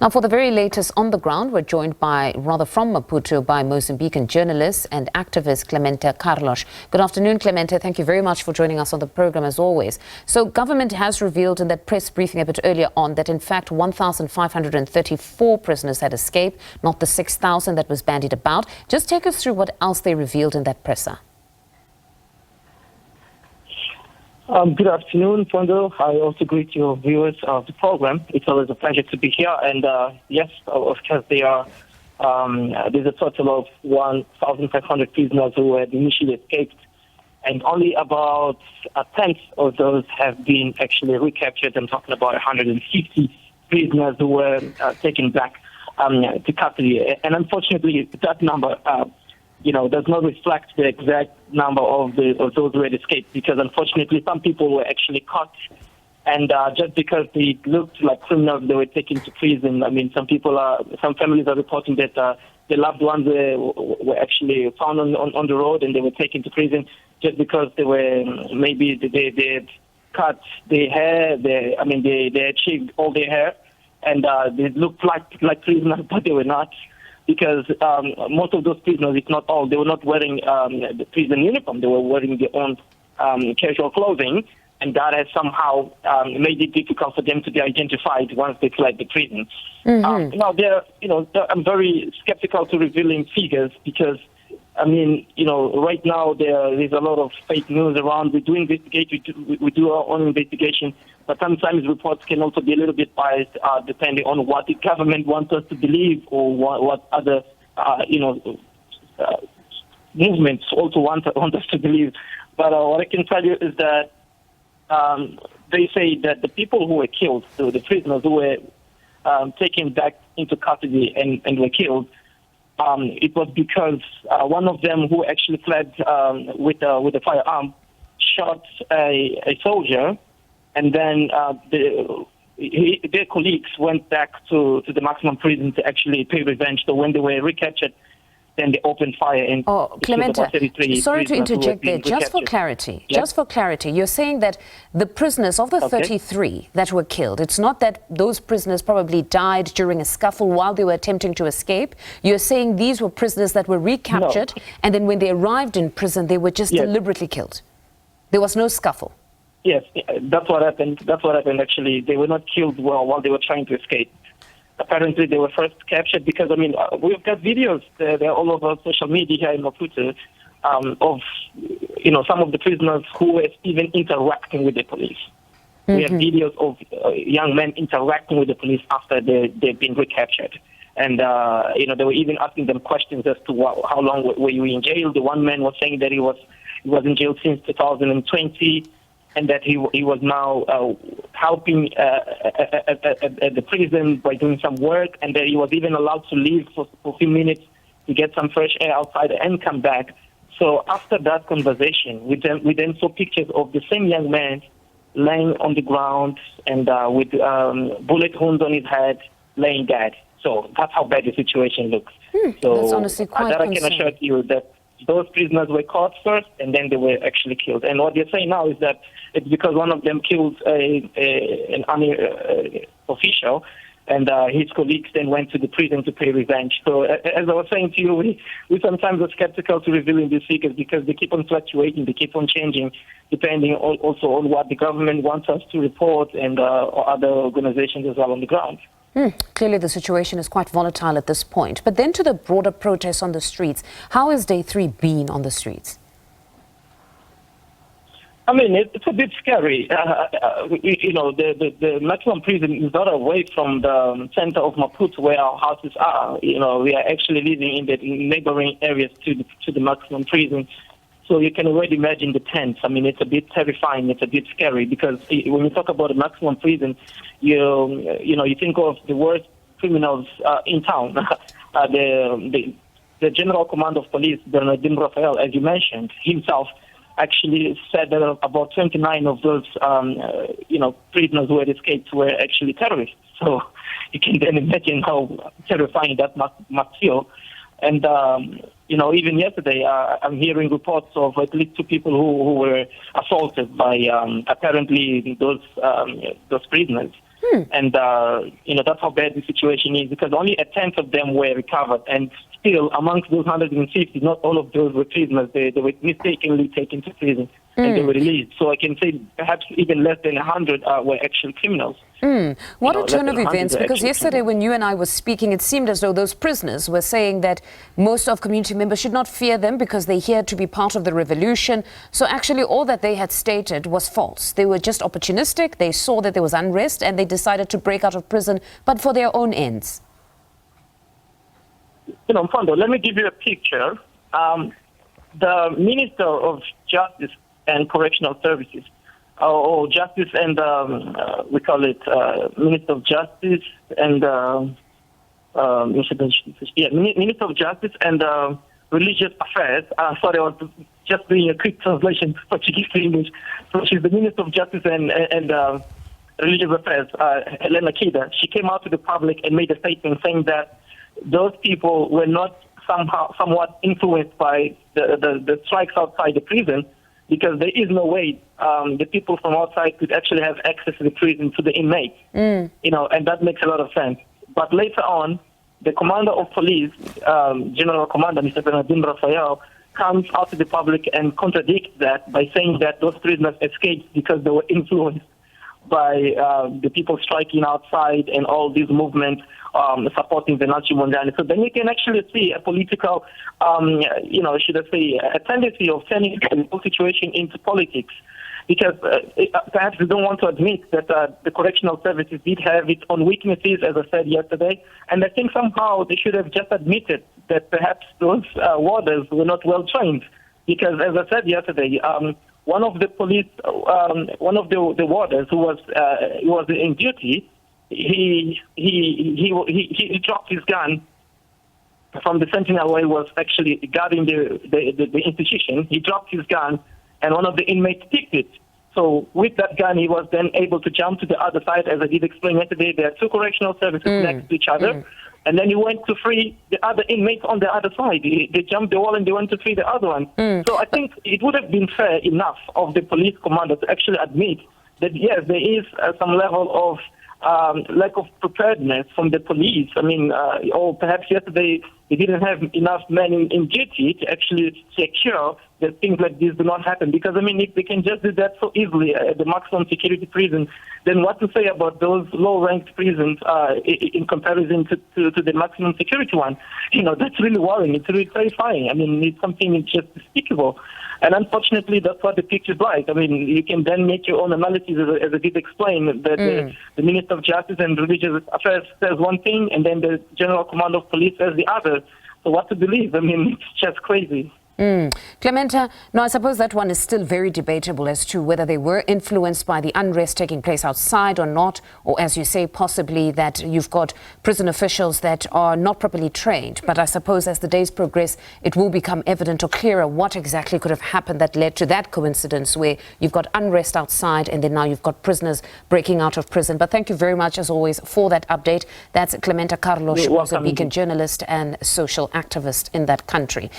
Now, for the very latest on the ground, we're joined from Maputo by Mozambican journalist and activist Clemente Carlos. Good afternoon, Clemente. Thank you very much for joining us on the program as always. So government has revealed in that press briefing a bit earlier on that in fact 1,534 prisoners had escaped, not the 6,000 that was bandied about. Just take us through what else they revealed in that presser. Good afternoon, Fondo. I also greet your viewers of the program. It's always a pleasure to be here. And yes, of course, there's a total of 1,500 prisoners who had initially escaped, and only about a tenth of those have been actually recaptured. I'm talking about 150 prisoners who were taken back to custody. And unfortunately, that number does not reflect the exact number of those who had escaped, because unfortunately some people were actually caught, and just because they looked like criminals, they were taken to prison. I mean, some families are reporting that their loved ones were actually found on the road, and they were taken to prison just because they had cut their hair. They had shaved all their hair, and they looked like prisoners, but they were not. Because most of those prisoners, if not all, they were not wearing the prison uniform. They were wearing their own casual clothing, and that has somehow made it difficult for them to be identified once they fled the prison. Mm-hmm. Now, I'm very skeptical to revealing figures because, right now there's a lot of fake news around. We do our own investigation, but sometimes reports can also be a little bit biased depending on what the government wants us to believe, or what other movements also want us to believe. But what I can tell you is that they say that the people who were killed, so the prisoners who were taken back into custody and were killed, it was because one of them, who actually fled with a firearm, shot a soldier, and then their colleagues went back to the maximum prison to actually pay revenge. So when they were recaptured, then they opened fire. And Clemente, sorry to interject there. Just for clarity, you're saying that the prisoners of the 33 that were killed, it's not that those prisoners probably died during a scuffle while they were attempting to escape. You're saying these were prisoners that were recaptured, and then when they arrived in prison, they were just deliberately killed. There was no scuffle. Yes, that's what happened. Actually, they were not killed while they were trying to escape. Apparently, they were first captured because, we've got videos, they're all over social media here in Maputo, of, some of the prisoners who were even interacting with the police. Mm-hmm. We have videos of young men interacting with the police after they've been recaptured. And, they were even asking them questions as to how long were you in jail. The one man was saying that he was in jail since 2020. And that he was now helping at the prison by doing some work, and that he was even allowed to leave for a few minutes to get some fresh air outside and come back. So after that conversation, we then saw pictures of the same young man laying on the ground and with bullet wounds on his head, laying dead. So that's how bad the situation looks. So that's honestly quite I can assure you that those prisoners were caught first, and then they were actually killed. And what they're saying now is that it's because one of them killed an army official, and his colleagues then went to the prison to pay revenge. So as I was saying to you, we sometimes are skeptical to revealing these figures because they keep on fluctuating, they keep on changing, depending also on what the government wants us to report, and or other organizations as well on the ground. Clearly the situation is quite volatile at this point. But then to the broader protests on the streets, how has day 3 been on the streets? It's a bit scary. The maximum prison is not away from the center of Maputo where our houses are. We are actually living in the neighboring areas to the maximum prison. So you can already imagine the tents. It's a bit terrifying. It's a bit scary because when you talk about a maximum prison, you think of the worst criminals in town. The General Command of Police, Bernardino Rafael, as you mentioned, himself actually said that about 29 of those, prisoners who had escaped were actually terrorists. So you can then imagine how terrifying that must feel. And, even yesterday, I'm hearing reports of at least 2 people who were assaulted by apparently those prisoners. And, that's how bad the situation is, because only a tenth of them were recovered. And still, amongst those 150, not all of those were prisoners. They were mistakenly taken to prison and they were released. So I can say perhaps even less than 100 were actual criminals. What a turn of events, because yesterday when you and I were speaking, it seemed as though those prisoners were saying that most of community members should not fear them because they're here to be part of the revolution. So actually all that they had stated was false. They were just opportunistic. They saw that there was unrest and they decided to break out of prison, but for their own ends. Mfando, let me give you a picture. The Minister of Justice and Correctional Services, or Justice and, we call it Minister of Justice and, Minister of Justice and Religious Affairs. Sorry, I was just doing a quick translation Portuguese to English. So she's the Minister of Justice and Religious Affairs, Helena Kida. She came out to the public and made a statement saying that those people were not somewhat influenced by the strikes outside the prison, because there is no way the people from outside could actually have access to the prison, to the inmates. And that makes a lot of sense. But later on, the commander of police, General Commander Mr. Bernardino Rafael, comes out to the public and contradicts that by saying that those prisoners escaped because they were influenced by the people striking outside and all these movements supporting the Nazi Mondani. So then you can actually see a political, should I say, a tendency of turning the whole situation into politics. Because perhaps they don't want to admit that the correctional services did have its own weaknesses, as I said yesterday. And I think somehow they should have just admitted that perhaps those warders were not well trained. Because as I said yesterday, one of the police, one of the warders who was in duty, he dropped his gun from the sentinel where he was actually guarding the institution. He dropped his gun, and one of the inmates picked it. So with that gun, he was then able to jump to the other side. As I did explain yesterday, there are two correctional services next to each other. And then he went to free the other inmates on the other side. They jumped the wall and they went to free the other one. So I think it would have been fair enough of the police commander to actually admit that, yes, there is some level of lack of preparedness from the police. I mean, or perhaps yesterday they didn't have enough men in duty to actually secure that things like this do not happen. Because, I mean, if they can just do that so easily at the maximum security prison, then what to say about those low-ranked prisons in comparison to the maximum security one? That's really worrying. It's really terrifying. I mean, it's something just despicable. And unfortunately, that's what the picture is like. I mean, you can then make your own analysis, as I did explain, that the Minister of Justice and Religious Affairs says one thing, and then the General Command of Police says the other. So what to believe? I mean, it's just crazy. Clemente, no, I suppose that one is still very debatable as to whether they were influenced by the unrest taking place outside or not, or as you say, possibly that you've got prison officials that are not properly trained. But I suppose as the days progress, it will become evident or clearer what exactly could have happened that led to that coincidence where you've got unrest outside and then now you've got prisoners breaking out of prison. But thank you very much, as always, for that update. That's Clemente Carlos, Mozambican journalist and social activist in that country.